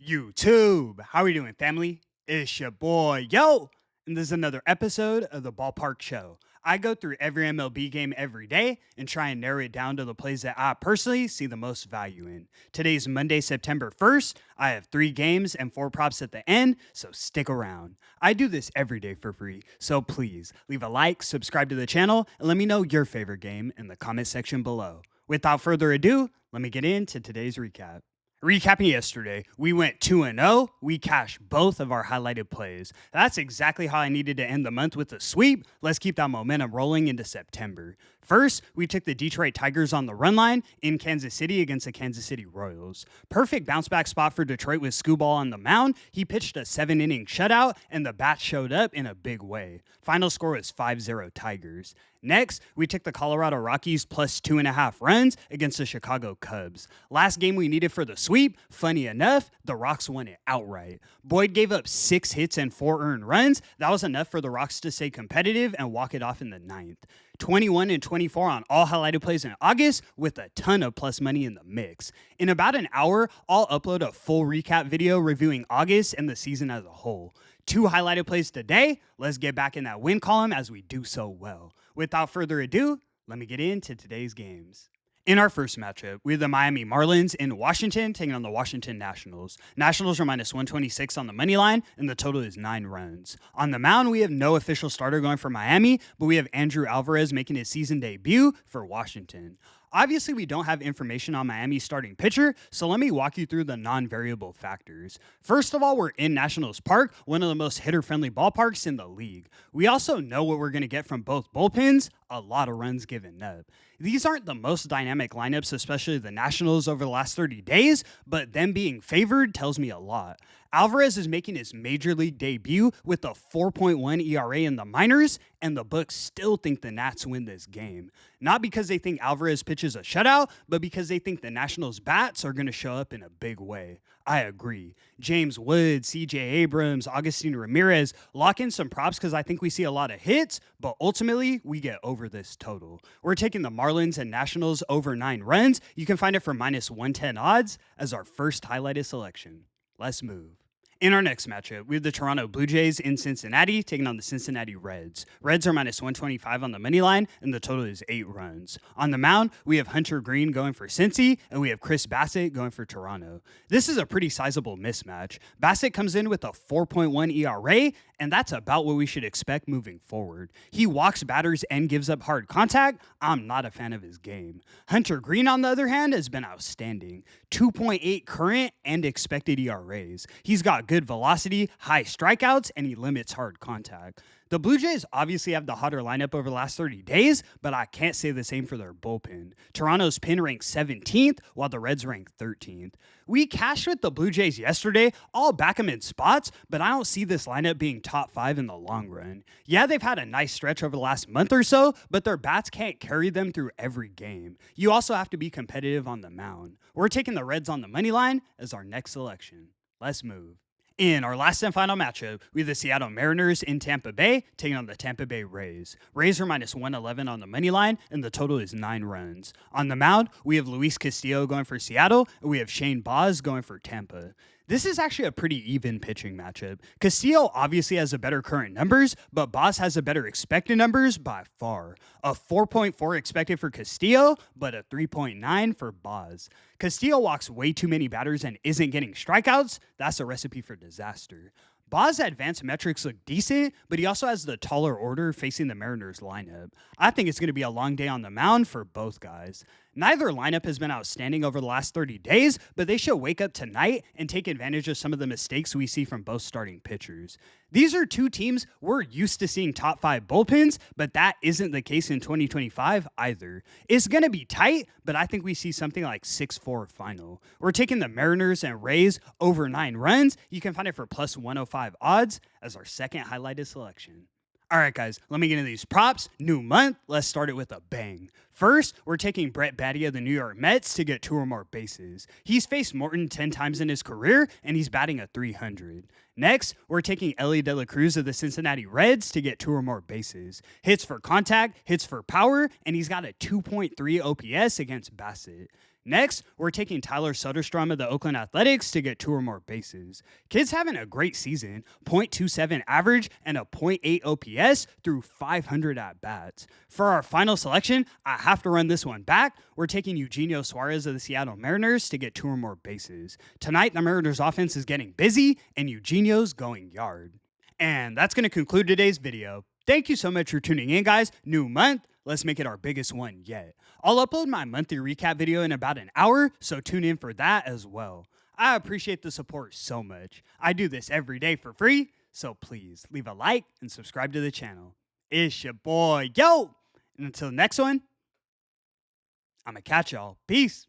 YouTube. How are we doing, family? It's your boy, Yo, and this is another episode of the Ballpark Show. I go through every MLB game every day and try and narrow it down to the plays that I personally see the most value in. Today's Monday, September 1st. I have 3 games and 4 props at the end, so stick around. I do this every day for free, so please leave a like, subscribe to the channel, and let me know your favorite game in the comment section below. Without further ado, let me get into today's recap. Recapping yesterday, we went 2-0. We cashed both of our highlighted plays. That's exactly how I needed to end the month with a sweep. Let's keep that momentum rolling into September. First, we took the Detroit Tigers on the run line in Kansas City against the Kansas City Royals. Perfect bounce back spot for Detroit with Skubal on the mound. He pitched a 7-inning shutout, and the bats showed up in a big way. Final score was 5-0 Tigers. Next, we took the Colorado Rockies plus 2.5 runs against the Chicago Cubs. Last game we needed for the sweep, funny enough, the Rocks won it outright. Boyd gave up 6 hits and 4 earned runs. That was enough for the Rocks to stay competitive and walk it off in the 9th. 21 and 24 on all highlighted plays in August with a ton of plus money in the mix. In about an hour, I'll upload a full recap video reviewing August and the season as a whole. 2 highlighted plays today. Let's get back in that win column as we do so well. Without further ado, let me get into today's games. In our first matchup, we have the Miami Marlins in Washington taking on the Washington Nationals. Nationals are minus 126 on the money line, and the total is 9 runs. On the mound, we have no official starter going for Miami, but we have Andrew Alvarez making his season debut for Washington. Obviously, we don't have information on Miami's starting pitcher, so let me walk you through the non-variable factors. First of all, we're in Nationals Park, one of the most hitter-friendly ballparks in the league. We also know what we're going to get from both bullpens, a lot of runs given up. These aren't the most dynamic lineups, especially the Nationals over the last 30 days, but them being favored tells me a lot. Alvarez is making his major league debut with a 4.1 ERA in the minors, and the books still think the Nats win this game. Not because they think Alvarez pitches a shutout, but because they think the Nationals' bats are going to show up in a big way. I agree. James Wood, CJ Abrams, Agustin Ramirez, lock in some props because I think we see a lot of hits, but ultimately we get over this total. We're taking the Marlins and Nationals over 9 runs. You can find it for minus 110 odds as our first highlighted selection. Let's move. In our next matchup, we have the Toronto Blue Jays in Cincinnati taking on the Cincinnati Reds. Reds are minus 125 on the money line, and the total is 8 runs. On the mound, we have Hunter Green going for Cincy, and we have Chris Bassett going for Toronto. This is a pretty sizable mismatch. Bassett comes in with a 4.1 ERA, and that's about what we should expect moving forward. He walks batters and gives up hard contact. I'm not a fan of his game. Hunter Green, on the other hand, has been outstanding. 2.8 current and expected ERAs. He's got good velocity, high strikeouts, and he limits hard contact. The Blue Jays obviously have the hotter lineup over the last 30 days, but I can't say the same for their bullpen. Toronto's pin ranks 17th, while the Reds rank 13th. We cashed with the Blue Jays yesterday. I'll back them in spots, but I don't see this lineup being top 5 in the long run. Yeah, they've had a nice stretch over the last month or so, but their bats can't carry them through every game. You also have to be competitive on the mound. We're taking the Reds on the money line as our next selection. Let's move. In our last and final matchup, we have the Seattle Mariners in Tampa Bay taking on the Tampa Bay Rays. Rays are minus 111 on the money line, and the total is 9 runs. On the mound, we have Luis Castillo going for Seattle, and we have Shane Baz going for Tampa. This is actually a pretty even pitching matchup. Castillo obviously has a better current numbers, but Baz has a better expected numbers by far. A 4.4 expected for Castillo, but a 3.9 for Baz. Castillo walks way too many batters and isn't getting strikeouts. That's a recipe for disaster. Baz's advanced metrics look decent, but he also has the taller order facing the Mariners lineup. I think it's going to be a long day on the mound for both guys. Neither lineup has been outstanding over the last 30 days, but they should wake up tonight and take advantage of some of the mistakes we see from both starting pitchers. These are 2 teams we're used to seeing top 5 bullpens, but that isn't the case in 2025 either. It's going to be tight, but I think we see something like 6-4 final. We're taking the Mariners and Rays over 9 runs. You can find it for plus 105 odds as our second highlighted selection. All right, guys, let me get into these props. New month, let's start it with a bang. First, we're taking Brett Baty of the New York Mets to get 2 or more bases. He's faced Morton 10 times in his career, and he's batting a 300. Next, we're taking Ellie De La Cruz of the Cincinnati Reds to get 2 or more bases. Hits for contact, hits for power, and he's got a 2.3 OPS against Bassett. Next, we're taking Tyler Soderstrom of the Oakland Athletics to get 2 or more bases. Kid's having a great season, .27 average and a .8 OPS through 500 at-bats. For our final selection, I have to run this one back. We're taking Eugenio Suarez of the Seattle Mariners to get 2 or more bases. Tonight, the Mariners offense is getting busy, and Eugenio's going yard. And that's going to conclude today's video. Thank you so much for tuning in, guys. New month. Let's make it our biggest one yet. I'll upload my monthly recap video in about an hour, so tune in for that as well. I appreciate the support so much. I do this every day for free, so please leave a like and subscribe to the channel. It's your boy, yo! And until the next one, I'm gonna catch y'all. Peace.